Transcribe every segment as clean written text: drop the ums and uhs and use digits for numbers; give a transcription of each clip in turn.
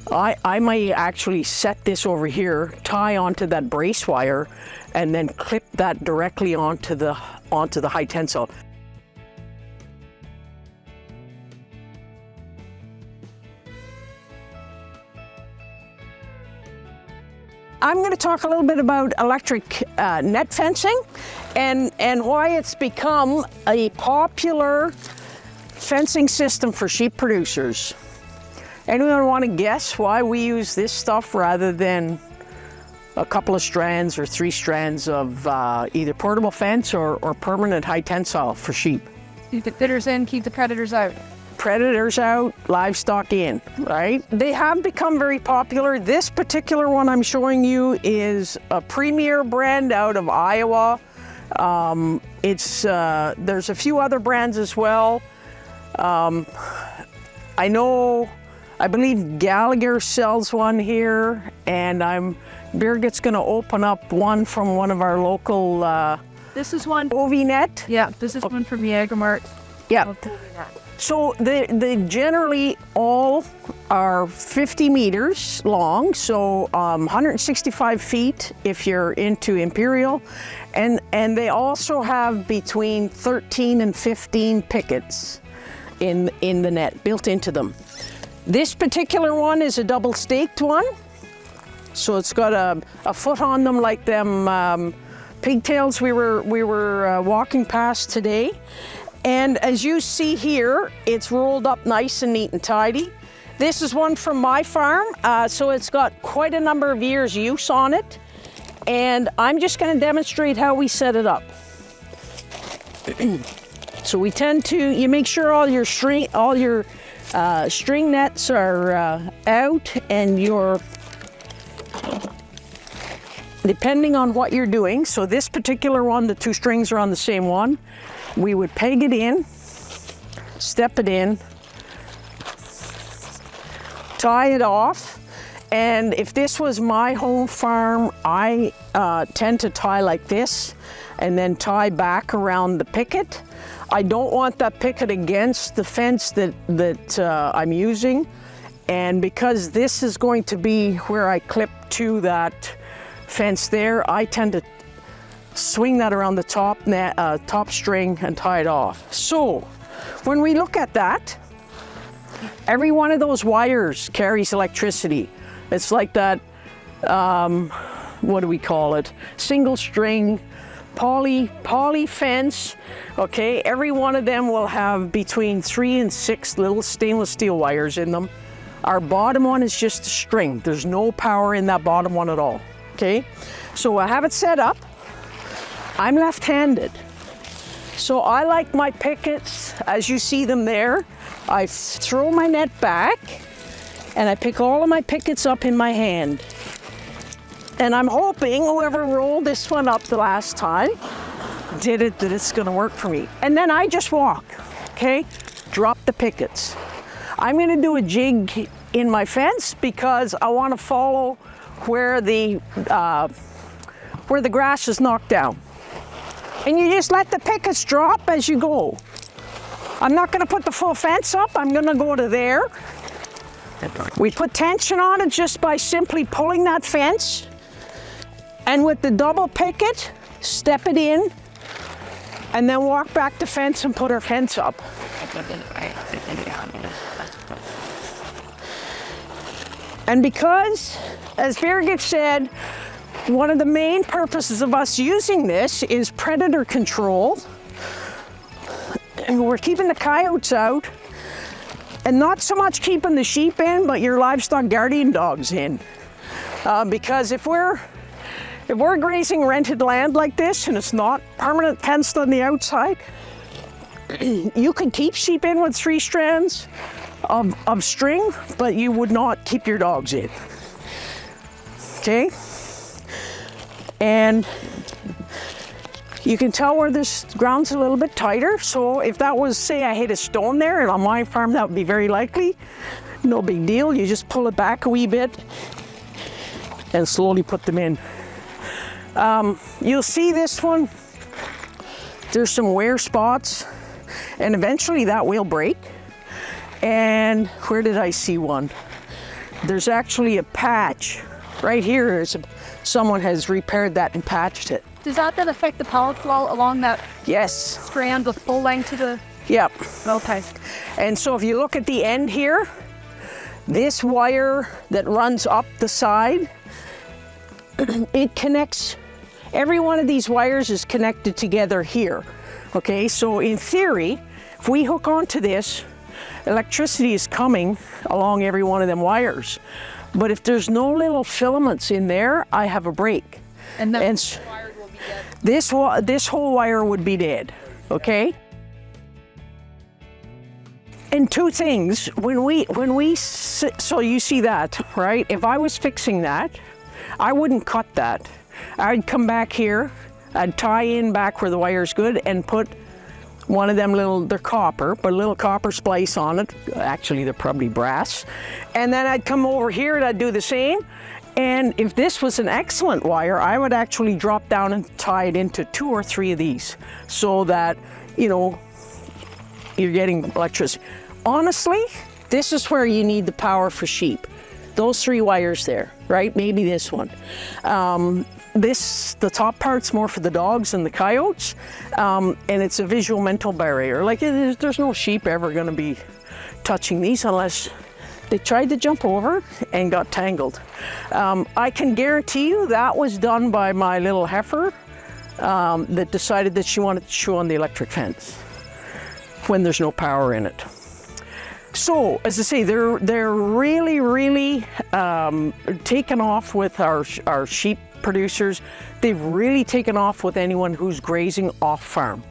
I might actually set this over here, tie onto that brace wire, and then clip that directly onto the high tensile. I'm going to talk a little bit about electric net fencing and why it's become a popular fencing system for sheep producers. Anyone want to guess why we use this stuff rather than a couple of strands or 3 strands of either portable fence or permanent high tensile for sheep? Keep the critters in, keep the predators out. Predators out, livestock in, right? They have become very popular. This particular one I'm showing you is a premier brand out of Iowa. There's a few other brands as well. I believe Gallagher sells one here, and Birgit's going to open up one from one of our local This is one. Ovinet. Yeah, this is one from the Agrimart. Yeah. So they generally all are 50 meters long, so 165 feet if you're into Imperial, and they also have between 13 and 15 pickets in the net built into them. This particular one is a double staked one, so it's got a foot on them like them pigtails we were walking past today. And as you see here, it's rolled up nice and neat and tidy. This is one from my farm, so it's got quite a number of years use on it. And I'm just going to demonstrate how we set it up. So we you make sure all your string nets are out, and depending on what you're doing. So this particular one, the 2 strings are on the same one. We would peg it in, step it in, tie it off, and if this was my home farm, I tend to tie like this and then tie back around the picket. I don't want that picket against the fence that I'm using, and because this is going to be where I clip to that fence there, I tend to swing that around the top string and tie it off. So when we look at that, every one of those wires carries electricity. It's like that, what do we call it? Single string poly fence. Okay, every one of them will have between 3 and 6 little stainless steel wires in them. Our bottom one is just a string. There's no power in that bottom one at all. Okay, so I have it set up. I'm left-handed, so I like my pickets as you see them there. I throw my net back and I pick all of my pickets up in my hand. And I'm hoping whoever rolled this one up the last time that it's gonna work for me. And then I just walk, okay? Drop the pickets. I'm gonna do a jig in my fence because I wanna follow where the grass is knocked down. And you just let the pickets drop as you go. I'm not going to put the full fence up. I'm going to go to there. We put tension on it just by simply pulling that fence. And with the double picket, step it in, and then walk back the fence and put our fence up. And because, as Birgit said, one of the main purposes of us using this is predator control. And we're keeping the coyotes out, and not so much keeping the sheep in, but your livestock guardian dogs in. Because if we're grazing rented land like this and it's not permanent fenced on the outside, you can keep sheep in with 3 strands of string, but you would not keep your dogs in. Okay? And you can tell where this ground's a little bit tighter. So if that was, say I hit a stone there, and on my farm that would be very likely, no big deal. You just pull it back a wee bit and slowly put them in. You'll see this one, there's some wear spots, and eventually that will break. And where did I see one? there's actually a patch right here. Someone has repaired that and patched it. Does that then affect the power flow along that Yes. strand with full length to the... Yep. Okay. And so if you look at the end here, this wire that runs up the side, it connects, every one of these wires is connected together here. Okay, so in theory, if we hook onto this, electricity is coming along every one of them wires. But if there's no little filaments in there, I have a break. And that And wire will be dead. this whole wire would be dead, okay? And two things, so you see that, right? If I was fixing that, I wouldn't cut that. I'd come back here, I'd tie in back where the wire's good and put one of them they're copper, but a little copper splice on it. Actually, they're probably brass. And then I'd come over here and I'd do the same. And if this was an excellent wire, I would actually drop down and tie it into 2 or 3 of these so that, you know, you're getting electricity. Honestly, this is where you need the power for sheep. Those 3 wires there, right? Maybe this one. The top part's more for the dogs and the coyotes, and it's a visual mental barrier. Like there's no sheep ever gonna be touching these unless they tried to jump over and got tangled. I can guarantee you that was done by my little heifer that decided that she wanted to chew on the electric fence when there's no power in it. So, as I say, they're really taken off with our sheep producers. They've really taken off with anyone who's grazing off farm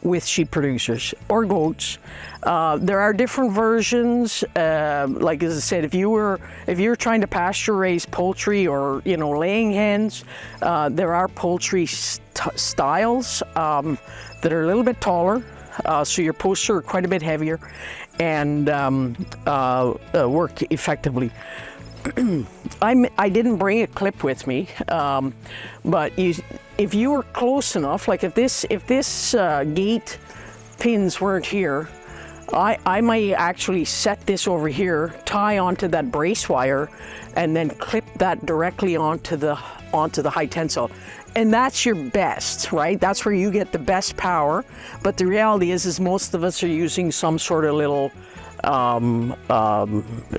with sheep producers or goats. There are different versions. Like as I said, if you're trying to pasture raise poultry or laying hens, there are poultry styles that are a little bit taller. So your posts are quite a bit heavier and work effectively. I didn't bring a clip with me, but if you were close enough, like if this gate pins weren't here, I might actually set this over here, tie onto that brace wire, and then clip that directly onto the high tensile. And that's your best, right? That's where you get the best power. But the reality is most of us are using some sort of little,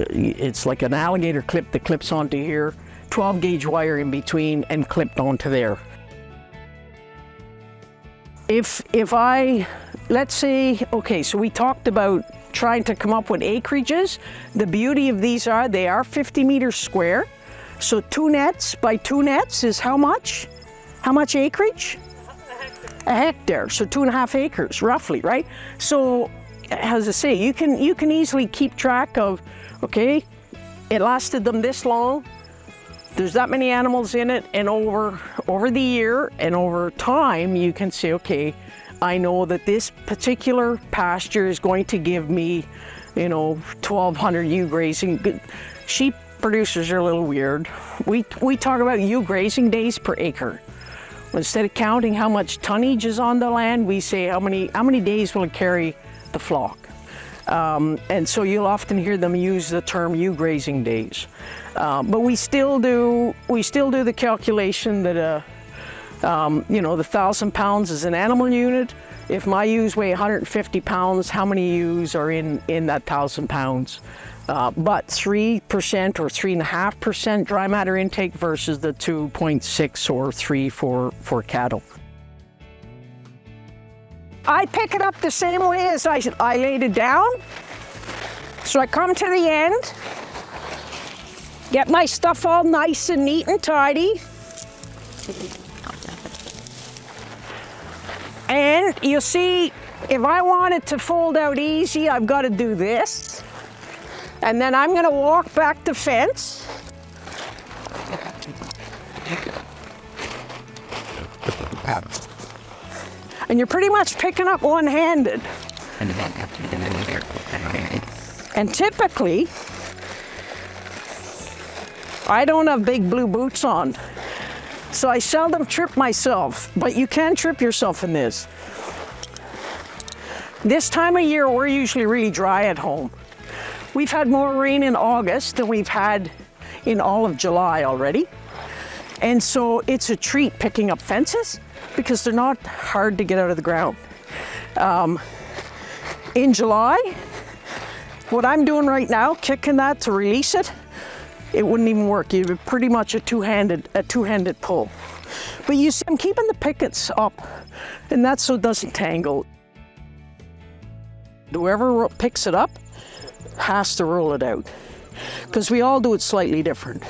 it's like an alligator clip that clips onto here, 12 gauge wire in between and clipped onto there. Let's say, okay, so we talked about trying to come up with acreages. The beauty of these they are 50 meters square. So 2 nets by 2 nets is how much? How much acreage? A hectare, so 2.5 acres, roughly, right? So, as I say, you can easily keep track of, okay, it lasted them this long, there's that many animals in it, and over the year and over time, you can say, okay, I know that this particular pasture is going to give me, 1,200 ewe grazing. Sheep producers are a little weird. We talk about ewe grazing days per acre. Instead of counting how much tonnage is on the land, we say how many days will it carry the flock. And so you'll often hear them use the term ewe grazing days. But we still do the calculation that the 1,000 pounds is an animal unit. If my ewes weigh 150 pounds, how many ewes are in that 1,000 pounds? But 3% or 3.5% dry matter intake versus the 2.6 or 3 for cattle. I pick it up the same way as I laid it down. So I come to the end, get my stuff all nice and neat and tidy. And you'll see, if I want it to fold out easy, I've got to do this. And then I'm going to walk back the fence. And you're pretty much picking up one-handed. And typically, I don't have big blue boots on, so I seldom trip myself, but you can trip yourself in this. This time of year, we're usually really dry at home. We've had more rain in August than we've had in all of July already. And so it's a treat picking up fences because they're not hard to get out of the ground. In July, what I'm doing right now, kicking that to release it, it wouldn't even work. You'd be pretty much a two-handed pull. But you see, I'm keeping the pickets up, and that's so it doesn't tangle. Whoever picks it up has to roll it out, because we all do it slightly different.